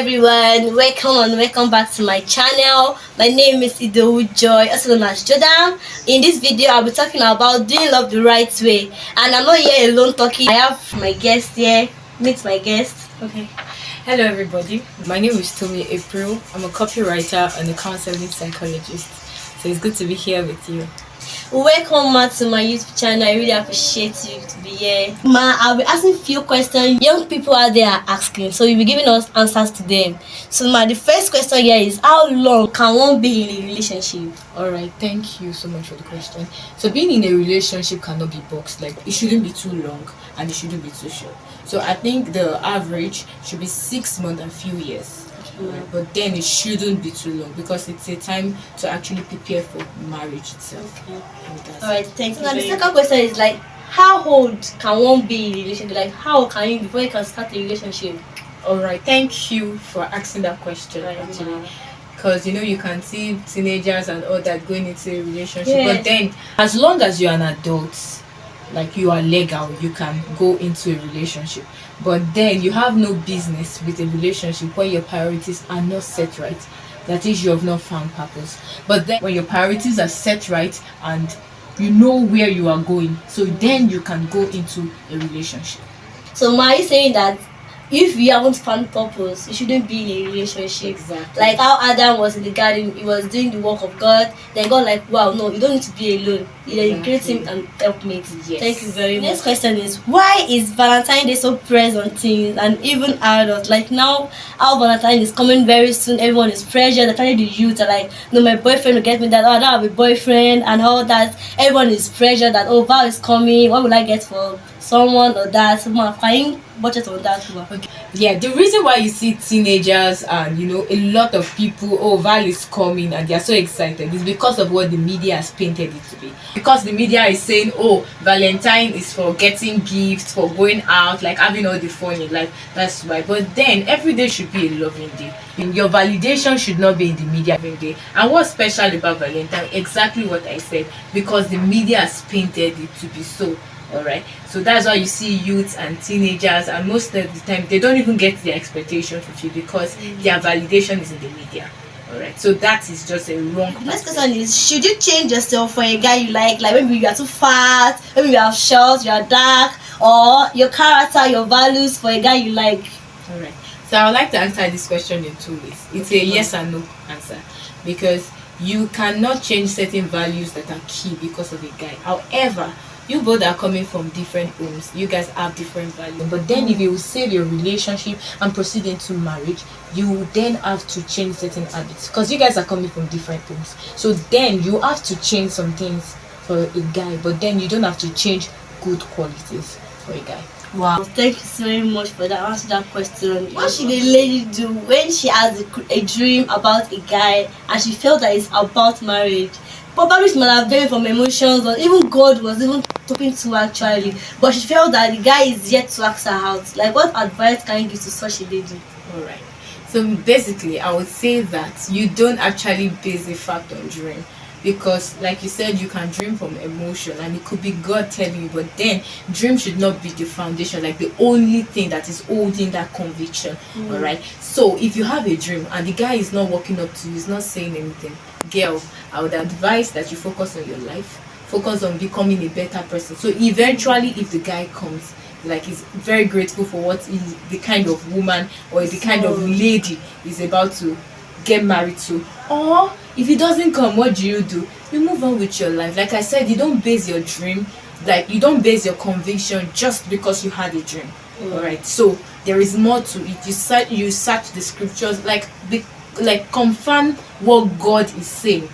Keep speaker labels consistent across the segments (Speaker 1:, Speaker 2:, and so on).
Speaker 1: everyone, welcome back to my channel. My name is Joy, also known as Jodam. In this video I'll be talking about doing love the right way, and I'm not here alone talking. I have my guest here. Meet my guest.
Speaker 2: Okay. Hello everybody, my name is Tomi. I'm a copywriter and a counseling psychologist, so it's good to be here with you.
Speaker 1: Welcome ma to my YouTube channel. I really appreciate you to be here. Ma, I'll be asking few questions young people out there are asking, so you'll be giving us answers to them. So ma, the first question here is, how long can one be in a relationship?
Speaker 2: Alright, thank you so much for the question. So being in a relationship cannot be boxed. Like, it shouldn't be too long and it shouldn't be too short. So I think the average should be 6 months and few years. But then it shouldn't be too long because it's a time to actually prepare for marriage itself.
Speaker 1: Okay. Alright, thanks. Now the second question is like, how old can one be in a relationship? Like, how old can you before you can start a relationship?
Speaker 2: Alright, thank you for asking that question.
Speaker 1: Right,
Speaker 2: actually, because you can see teenagers and all that going into a relationship.
Speaker 1: Yes.
Speaker 2: But then, as long as you're an adult, like you are legal, you can go into a relationship. But then you have no business with a relationship where your priorities are not set right. That is, you have not found purpose. But then when your priorities are set right and you know where you are going, so then you can go into a relationship.
Speaker 1: So ma, are you saying that if you haven't found purpose, you shouldn't be in a relationship?
Speaker 2: Exactly.
Speaker 1: Like how Adam was in the garden, he was doing the work of God. Then God like, wow, no, you don't need to be alone. You create him and help me.
Speaker 2: Yes.
Speaker 1: Thank you very much. Next question is, why is Valentine's Day so present on teens and even adults? Like now, how Valentine is coming very soon, everyone is pressured. Especially the youth are like, no, my boyfriend will get me that. Oh, I don't have a boyfriend and all that. Everyone is pressured that, oh, Val is coming. What will I get for someone or that? So I'm flying budget on that too.
Speaker 2: Okay. Yeah, the reason why you see teenagers and a lot of people, oh, Val is coming and they are so excited, is because of what the media has painted it to be. Because the media is saying, oh, Valentine is for getting gifts, for going out, like having all the fun in life. That's why. But then every day should be a loving day. Your validation should not be in the media every day. And what's special about Valentine? Exactly what I said, because the media has painted it to be so. Alright, so that's why you see youths and teenagers, and most of the time they don't even get their expectations with you because their validation is in the media. Alright, so that is just a wrong.
Speaker 1: The next question is, should you change yourself for a guy you like maybe you are too fat, maybe you are short, you are dark, or your character, your values for a guy you like?
Speaker 2: Alright, so I would like to answer this question in 2 ways. It's a yes and no answer, because you cannot change certain values that are key because of a guy. However, you both are coming from different homes, you guys have different values. But then if you save your relationship and proceed into marriage, you then have to change certain habits because you guys are coming from different homes. So then you have to change some things for a guy, but then you don't have to change good qualities for a guy.
Speaker 1: Wow, thank you so very much for that. Answer that question. What should a lady do when she has a dream about a guy and she felt that it's about marriage? Probably she might have done it from emotions, or even God was even talking to her actually, but she felt that the guy is yet to ask her out. Like, what advice can you give to such a lady?
Speaker 2: Alright, so basically I would say that you don't actually base a fact on dream, because like you said, you can dream from emotion and it could be God telling you, but then dream should not be the foundation, like the only thing that is holding that conviction. Alright, so if you have a dream and the guy is not walking up to you, he's not saying anything, girl, I would advise that you focus on your life, focus on becoming a better person. So eventually if the guy comes, like, he's very grateful for what is the kind of woman or the kind of lady is about to get married to. Or if he doesn't come, what do? You move on with your life. Like I said, you don't base your dream, like you don't base your conviction just because you had a dream. Alright, so there is more to it. You search the scriptures, like confirm what God is saying.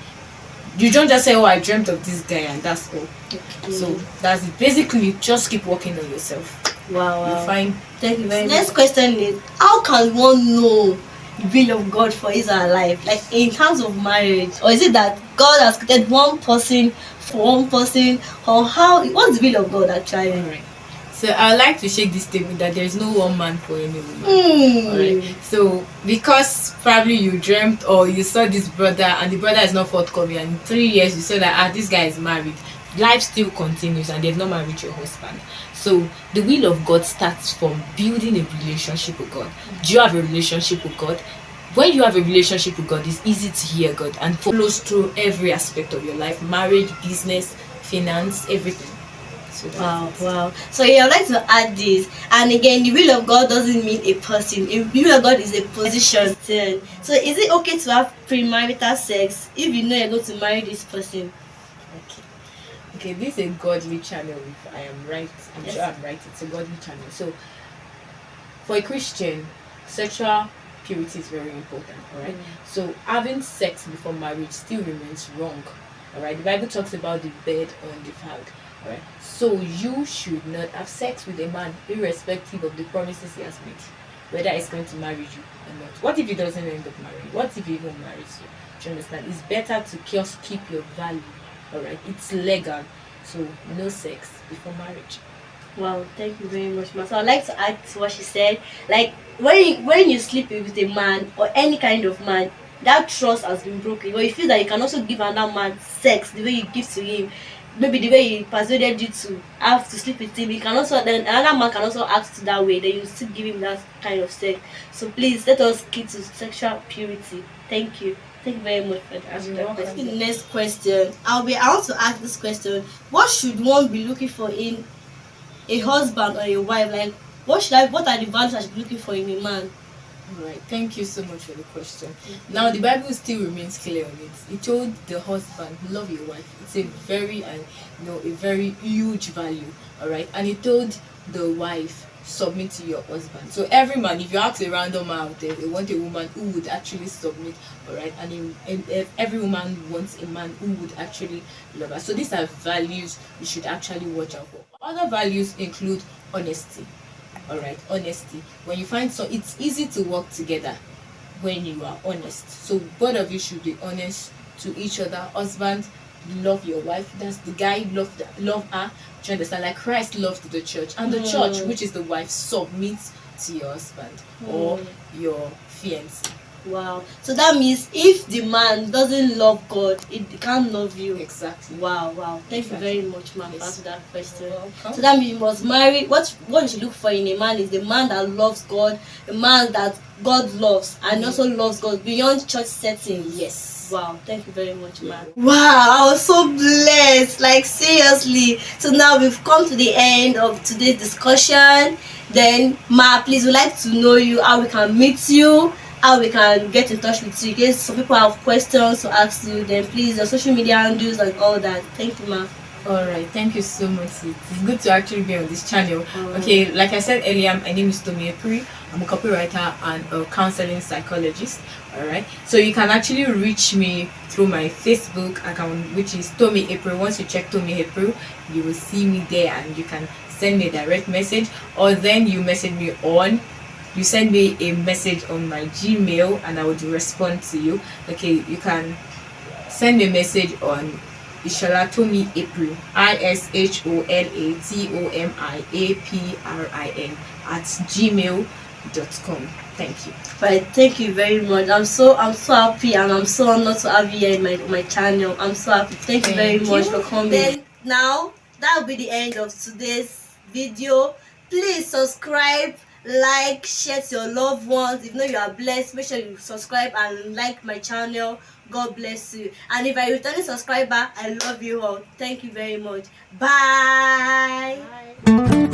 Speaker 2: You don't just say, oh, I dreamt of this guy and that's all. So that's it. Basically, just keep working on yourself.
Speaker 1: Wow.
Speaker 2: You'll find.
Speaker 1: Thank you very much. Next question is, how can one know the will of God for his or her life? Like in terms of marriage, or is it that God has created one person for one person, or what's the will of God actually?
Speaker 2: Alright. So I would like to shake this statement that there is no one man for any woman. Alright. So because probably you dreamt or you saw this brother and the brother is not forthcoming, and in 3 years you saw that this guy is married, life still continues and they've not married your husband. So the will of God starts from building a relationship with God. Do you have a relationship with God? When you have a relationship with God, it's easy to hear God and follows through every aspect of your life, marriage, business, finance, everything. So
Speaker 1: Wow, wow. So yeah, I'd like to add this. And again, the will of God doesn't mean a person. The will of God is a position. So is it okay to have premarital sex if you know you're going to marry this person?
Speaker 2: Okay. Okay, this is a godly channel. If I am right, I'm
Speaker 1: Yes.
Speaker 2: sure I'm right. It's a godly channel. So, for a Christian, sexual purity is very important. All right. So, having sex before marriage still remains wrong. All right. The Bible talks about the bed undefiled. All right. So, you should not have sex with a man, irrespective of the promises he has made, whether he's going to marry you or not. What if he doesn't end up marrying? What if he even marries you? Do you understand? It's better to just keep your value. All right, it's legal, so no sex before marriage.
Speaker 1: Wow, thank you very much, ma. So I'd like to add to what she said. Like when you sleep with a man or any kind of man, that trust has been broken. But you feel that you can also give another man sex the way you give to him, maybe the way he persuaded you to have to sleep with him. You can also then another man can also act that way. Then you still give him that kind of sex. So please let us keep to sexual purity. Thank you. Thank you very much for answering that question. The next question. I want to ask this question. What should one be looking for in a husband or a wife? Like what are the values I should be looking for in a man?
Speaker 2: Alright, thank you so much for the question. Now the Bible still remains clear on it. It told the husband, love your wife. It's a very a very huge value. Alright. And it told the wife, submit to your husband. So every man, if you ask a random man out there, they want a woman who would actually submit, alright, and every woman wants a man who would actually love her. So these are values you should actually watch out for. Other values include honesty. Alright, honesty. When you find, so it's easy to work together when you are honest. So both of you should be honest to each other. Husband, love your wife. That's the guy, love her. Do you understand? Like Christ loved the church, and the church, which is the wife, submits to your husband or your fiancé.
Speaker 1: Wow. So that means if the man doesn't love God, it can't love you.
Speaker 2: Exactly.
Speaker 1: Wow, wow. Thank
Speaker 2: Exactly.
Speaker 1: you very much, ma'am, for
Speaker 2: Yes.
Speaker 1: answering that question.
Speaker 2: You're welcome.
Speaker 1: So that means you must marry. What you should look for in a man is the man that loves God, a man that God loves, and also loves God beyond church settings.
Speaker 2: Yes.
Speaker 1: Wow, thank you very much, ma'am. Wow, I was so blessed. Like seriously. So now we've come to the end of today's discussion. Then, ma, please, we'd like to know you, how we can meet you, how we can get in touch with you. In case some people have questions to ask you, then please, your social media handles and all that. Thank you, ma.
Speaker 2: Alright, thank you so much. It's good to actually be on this channel. Okay, like I said earlier, my name is Tomi. I'm a copywriter and a counseling psychologist. Alright, so you can actually reach me through my Facebook account, which is Tomi April. Once you check Tomi April, you will see me there and you can send me a direct message, or then you message me on, you send me a message on my Gmail and I would respond to you. Okay, you can send me a message on Ishola Tomi April, ISHOLATOMIAPRIN @gmail.com. Thank you.
Speaker 1: Right, thank you very much. I'm so happy and I'm so honored to have you here in my channel. I'm so happy. Thank you very much for coming. Then now that will be the end of today's video. Please subscribe, like, share to your loved ones. If you know you are blessed, make sure you subscribe and like my channel. God bless you. And if I returning subscriber, I love you all. Thank you very much. Bye.
Speaker 2: Bye.